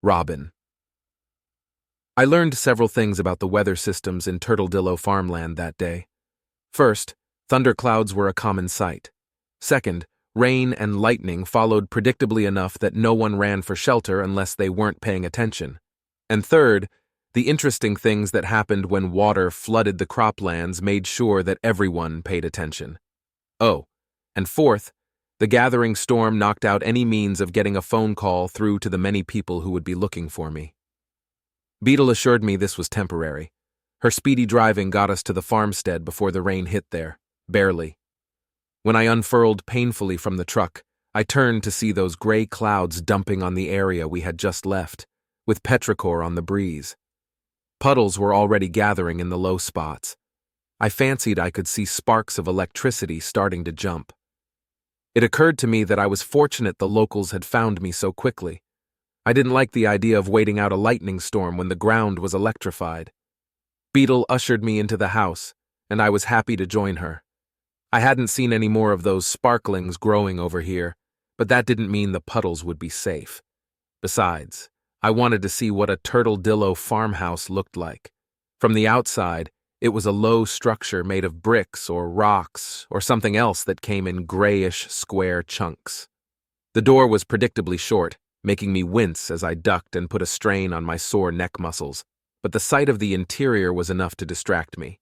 Robin. I learned several things about the weather systems in Turtledillo farmland that day. First, thunderclouds were a common sight. Second, rain and lightning followed predictably enough that no one ran for shelter unless they weren't paying attention. And third, the interesting things that happened when water flooded the croplands made sure that everyone paid attention. Oh, and fourth, the gathering storm knocked out any means of getting a phone call through to the many people who would be looking for me. Beetle assured me this was temporary. Her speedy driving got us to the farmstead before the rain hit there, barely. When I unfurled painfully from the truck, I turned to see those gray clouds dumping on the area we had just left, with petrichor on the breeze. Puddles were already gathering in the low spots. I fancied I could see sparks of electricity starting to jump. It occurred to me that I was fortunate the locals had found me so quickly. I didn't like the idea of waiting out a lightning storm when the ground was electrified. Beetle ushered me into the house, and I was happy to join her. I hadn't seen any more of those sparklings growing over here, but that didn't mean the puddles would be safe. Besides, I wanted to see what a Turtledillo farmhouse looked like. From the outside, it was a low structure made of bricks or rocks or something else that came in grayish, square chunks. The door was predictably short, making me wince as I ducked and put a strain on my sore neck muscles, but the sight of the interior was enough to distract me.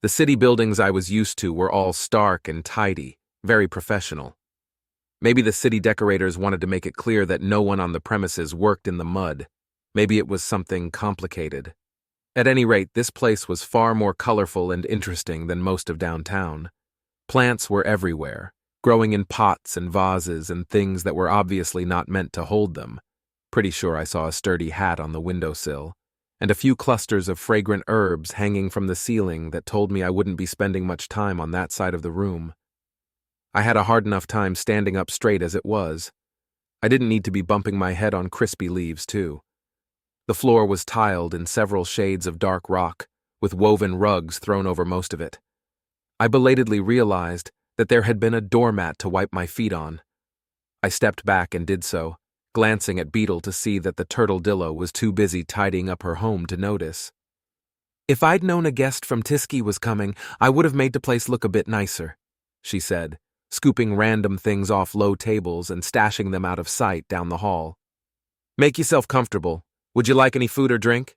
The city buildings I was used to were all stark and tidy, very professional. Maybe the city decorators wanted to make it clear that no one on the premises worked in the mud. Maybe it was something complicated. At any rate, this place was far more colorful and interesting than most of downtown. Plants were everywhere, growing in pots and vases and things that were obviously not meant to hold them. Pretty sure I saw a sturdy hat on the windowsill, and a few clusters of fragrant herbs hanging from the ceiling that told me I wouldn't be spending much time on that side of the room. I had a hard enough time standing up straight as it was. I didn't need to be bumping my head on crispy leaves, too. The floor was tiled in several shades of dark rock, with woven rugs thrown over most of it. I belatedly realized that there had been a doormat to wipe my feet on. I stepped back and did so, glancing at Beetle to see that the Turtledillo was too busy tidying up her home to notice. "If I'd known a guest from Tiski was coming, I would have made the place look a bit nicer," she said, scooping random things off low tables and stashing them out of sight down the hall. "Make yourself comfortable. Would you like any food or drink?"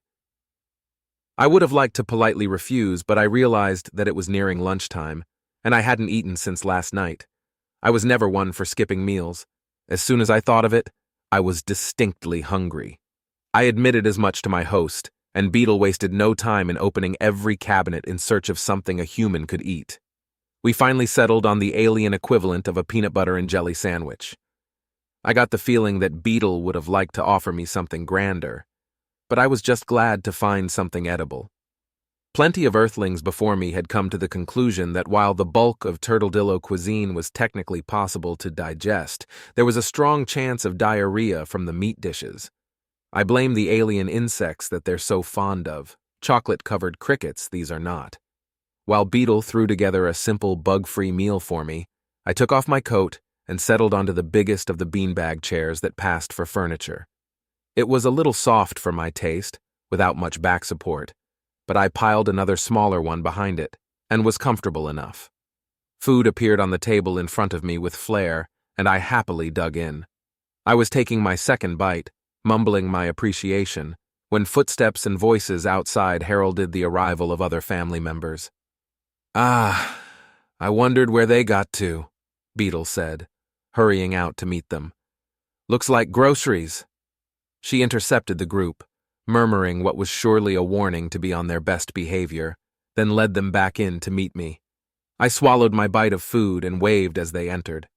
I would have liked to politely refuse, but I realized that it was nearing lunchtime, and I hadn't eaten since last night. I was never one for skipping meals. As soon as I thought of it, I was distinctly hungry. I admitted as much to my host, and Beetle wasted no time in opening every cabinet in search of something a human could eat. We finally settled on the alien equivalent of a peanut butter and jelly sandwich. I got the feeling that Beetle would have liked to offer me something grander, but I was just glad to find something edible. Plenty of Earthlings before me had come to the conclusion that while the bulk of Turtledillo cuisine was technically possible to digest, there was a strong chance of diarrhea from the meat dishes. I blame the alien insects that they're so fond of. Chocolate-covered crickets, these are not. While Beetle threw together a simple bug-free meal for me, I took off my coat and settled onto the biggest of the beanbag chairs that passed for furniture. It was a little soft for my taste, without much back support, but I piled another smaller one behind it, and was comfortable enough. Food appeared on the table in front of me with flair, and I happily dug in. I was taking my second bite, mumbling my appreciation, when footsteps and voices outside heralded the arrival of other family members. "Ah, I wondered where they got to," Beetle said, hurrying out to meet them. "Looks like groceries." She intercepted the group, murmuring what was surely a warning to be on their best behavior, then led them back in to meet me. I swallowed my bite of food and waved as they entered.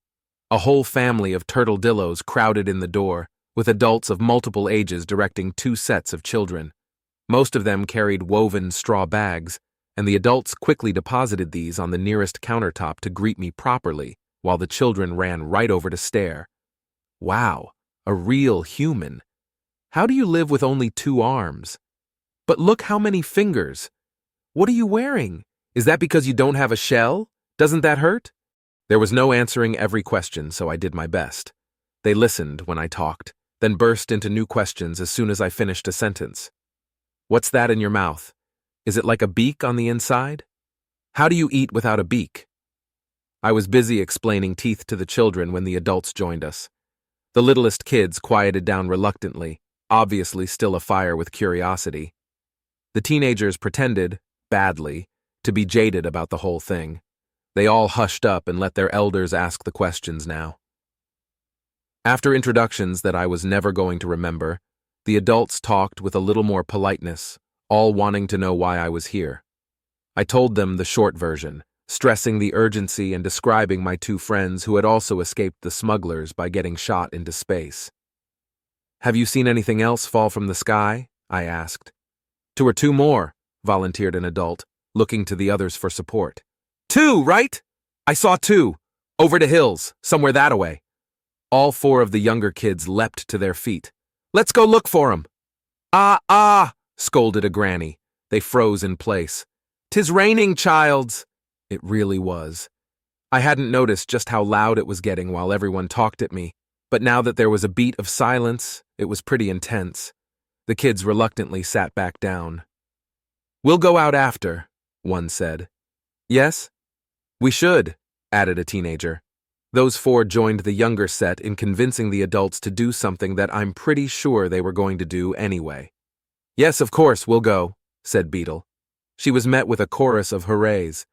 A whole family of Turtledillos crowded in the door, with adults of multiple ages directing 2 sets of children. Most of them carried woven straw bags, and the adults quickly deposited these on the nearest countertop to greet me properly, while the children ran right over to stare. Wow, a real human. How do you live with only 2 arms? But look how many fingers. What are you wearing? Is that because you don't have a shell? Doesn't that hurt? There was no answering every question, so I did my best. They listened when I talked. then burst into new questions as soon as I finished a sentence. What's that in your mouth? Is it like a beak on the inside? How do you eat without a beak? I was busy explaining teeth to the children when the adults joined us. The littlest kids quieted down reluctantly, obviously still afire with curiosity. The teenagers pretended, badly, to be jaded about the whole thing. They all hushed up and let their elders ask the questions now. After introductions that I was never going to remember, the adults talked with a little more politeness, all wanting to know why I was here. I told them the short version, stressing the urgency and describing my two friends who had also escaped the smugglers by getting shot into space. Have you seen anything else fall from the sky? I asked. 2 or 2 more, volunteered an adult, looking to the others for support. 2, right? I saw 2. Over the hills, somewhere that-a-way. All 4 of the younger kids leapt to their feet. Let's go look for 'em. Ah, scolded a granny. They froze in place. 'Tis raining, childs. It really was. I hadn't noticed just how loud it was getting while everyone talked at me, but now that there was a beat of silence, it was pretty intense. The kids reluctantly sat back down. We'll go out after, one said. Yes? We should, added a teenager. Those 4 joined the younger set in convincing the adults to do something that I'm pretty sure they were going to do anyway. Yes, of course, we'll go, said Beetle. She was met with a chorus of hoorays.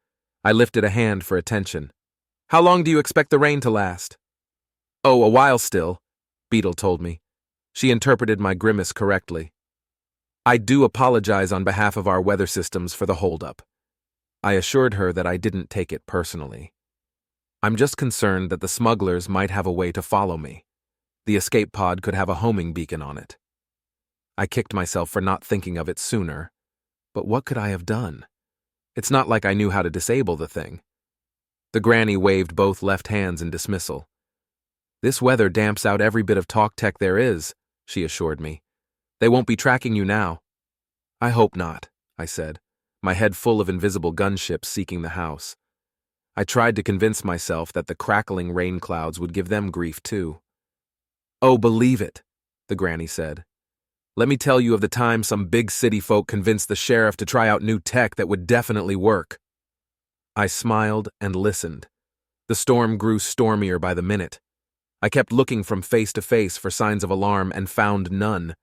I lifted a hand for attention. How long do you expect the rain to last? Oh, a while still, Beetle told me. She interpreted my grimace correctly. I do apologize on behalf of our weather systems for the holdup. I assured her that I didn't take it personally. I'm just concerned that the smugglers might have a way to follow me. The escape pod could have a homing beacon on it. I kicked myself for not thinking of it sooner. But what could I have done? It's not like I knew how to disable the thing. The granny waved both left hands in dismissal. This weather damps out every bit of talk tech there is, she assured me. They won't be tracking you now. I hope not, I said, my head full of invisible gunships seeking the house. I tried to convince myself that the crackling rain clouds would give them grief too. Oh, believe it, the granny said. Let me tell you of the time some big city folk convinced the sheriff to try out new tech that would definitely work. I smiled and listened. The storm grew stormier by the minute. I kept looking from face to face for signs of alarm and found none.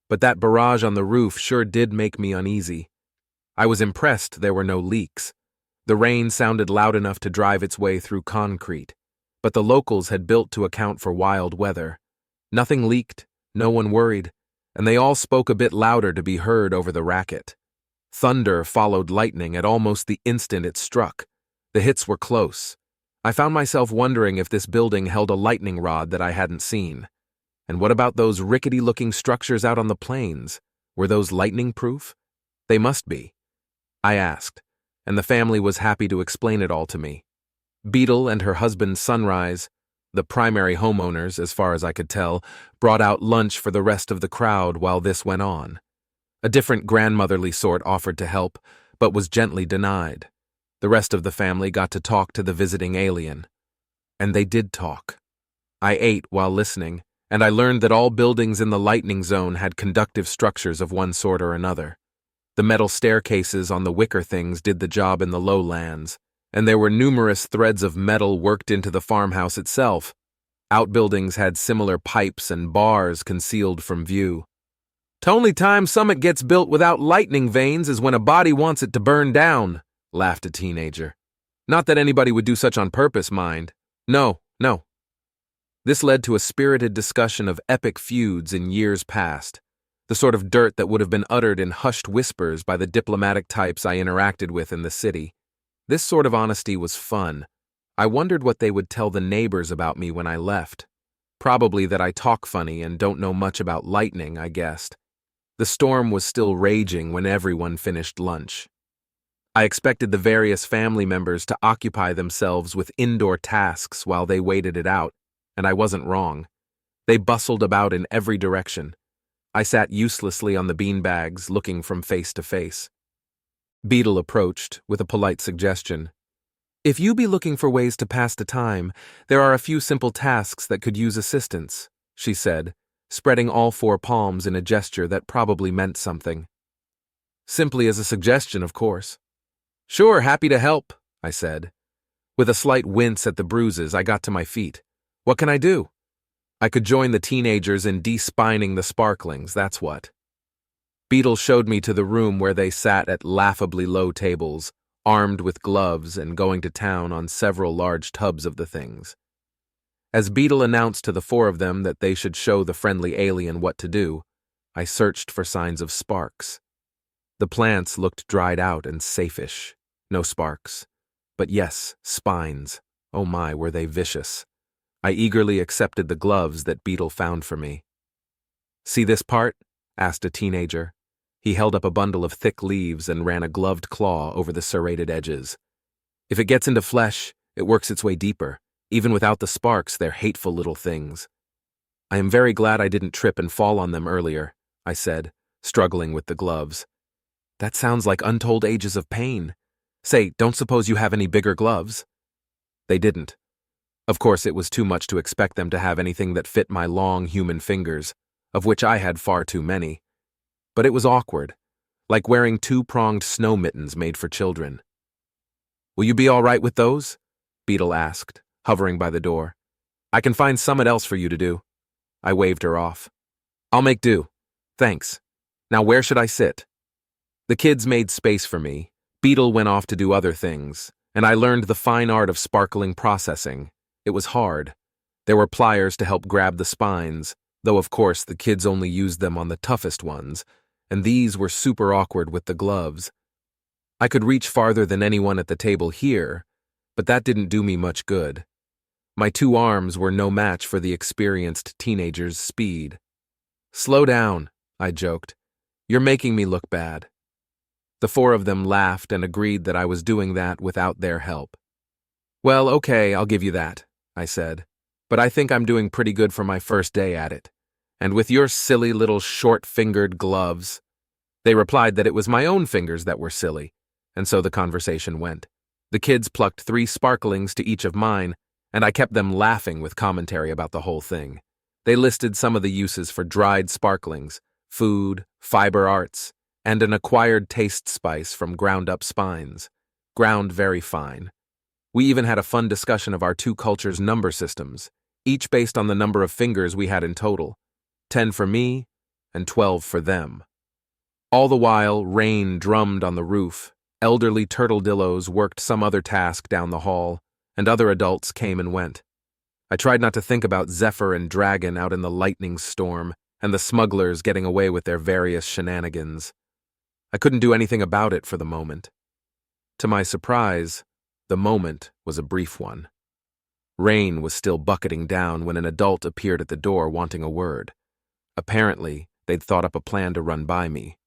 But that barrage on the roof sure did make me uneasy. I was impressed there were no leaks. The rain sounded loud enough to drive its way through concrete, but the locals had built to account for wild weather. Nothing leaked, no one worried, and they all spoke a bit louder to be heard over the racket. Thunder followed lightning at almost the instant it struck. The hits were close. I found myself wondering if this building held a lightning rod that I hadn't seen. And what about those rickety-looking structures out on the plains? Were those lightning-proof? They must be. I asked, and the family was happy to explain it all to me. Beetle and her husband Sunrise, the primary homeowners, as far as I could tell, brought out lunch for the rest of the crowd while this went on. A different grandmotherly sort offered to help, but was gently denied. The rest of the family got to talk to the visiting alien. And they did talk. I ate while listening, and I learned that all buildings in the lightning zone had conductive structures of one sort or another. The metal staircases on the wicker things did the job in the lowlands, and there were numerous threads of metal worked into the farmhouse itself. Outbuildings had similar pipes and bars concealed from view. "'T'only time summit gets built without lightning veins is when a body wants it to burn down," laughed a teenager. "Not that anybody would do such on purpose, mind. No. This led to a spirited discussion of epic feuds in years past, the sort of dirt that would have been uttered in hushed whispers by the diplomatic types I interacted with in the city. This sort of honesty was fun. I wondered what they would tell the neighbors about me when I left. Probably that I talk funny and don't know much about lightning, I guessed. The storm was still raging when everyone finished lunch. I expected the various family members to occupy themselves with indoor tasks while they waited it out, and I wasn't wrong. They bustled about in every direction. I sat uselessly on the beanbags, looking from face to face. Beetle approached with a polite suggestion. "If you be looking for ways to pass the time, there are a few simple tasks that could use assistance," she said, spreading all 4 palms in a gesture that probably meant something. Simply as a suggestion, of course. "Sure, happy to help," I said. With a slight wince at the bruises, I got to my feet. What can I do? I could join the teenagers in despining the sparklings, that's what. Beetle showed me to the room where they sat at laughably low tables, armed with gloves and going to town on several large tubs of the things. As Beetle announced to the 4 of them that they should show the friendly alien what to do, I searched for signs of sparks. The plants looked dried out and safe-ish. No sparks. But yes, spines. Oh my, were they vicious. I eagerly accepted the gloves that Beetle found for me. "See this part?" asked a teenager. He held up a bundle of thick leaves and ran a gloved claw over the serrated edges. "If it gets into flesh, it works its way deeper. Even without the sparks, they're hateful little things." "I am very glad I didn't trip and fall on them earlier," I said, struggling with the gloves. "That sounds like untold ages of pain. Say, don't suppose you have any bigger gloves?" They didn't. Of course, it was too much to expect them to have anything that fit my long human fingers, of which I had far too many. But it was awkward, like wearing 2-pronged snow mittens made for children. "Will you be all right with those?" Beetle asked, hovering by the door. "I can find something else for you to do." I waved her off. "I'll make do. Thanks. Now where should I sit?" The kids made space for me. Beetle went off to do other things, and I learned the fine art of sparkling processing. It was hard. There were pliers to help grab the spines, though of course the kids only used them on the toughest ones, and these were super awkward with the gloves. I could reach farther than anyone at the table here, but that didn't do me much good. My 2 arms were no match for the experienced teenager's speed. "Slow down," I joked. "You're making me look bad." The 4 of them laughed and agreed that I was doing that without their help. "Well, okay, I'll give you that," I said. "But I think I'm doing pretty good for my first day at it. And with your silly little short-fingered gloves." They replied that it was my own fingers that were silly, and so the conversation went. The kids plucked 3 sparklings to each of mine, and I kept them laughing with commentary about the whole thing. They listed some of the uses for dried sparklings, food, fiber arts, and an acquired taste spice from ground-up spines, ground very fine. We even had a fun discussion of our 2 cultures' number systems, each based on the number of fingers we had in total, 10 for me and 12 for them. All the while, rain drummed on the roof, elderly turtledillos worked some other task down the hall, and other adults came and went. I tried not to think about Zephyr and Dragon out in the lightning storm, and the smugglers getting away with their various shenanigans. I couldn't do anything about it for the moment. To my surprise, the moment was a brief one. Rain was still bucketing down when an adult appeared at the door wanting a word. Apparently, they'd thought up a plan to run by me.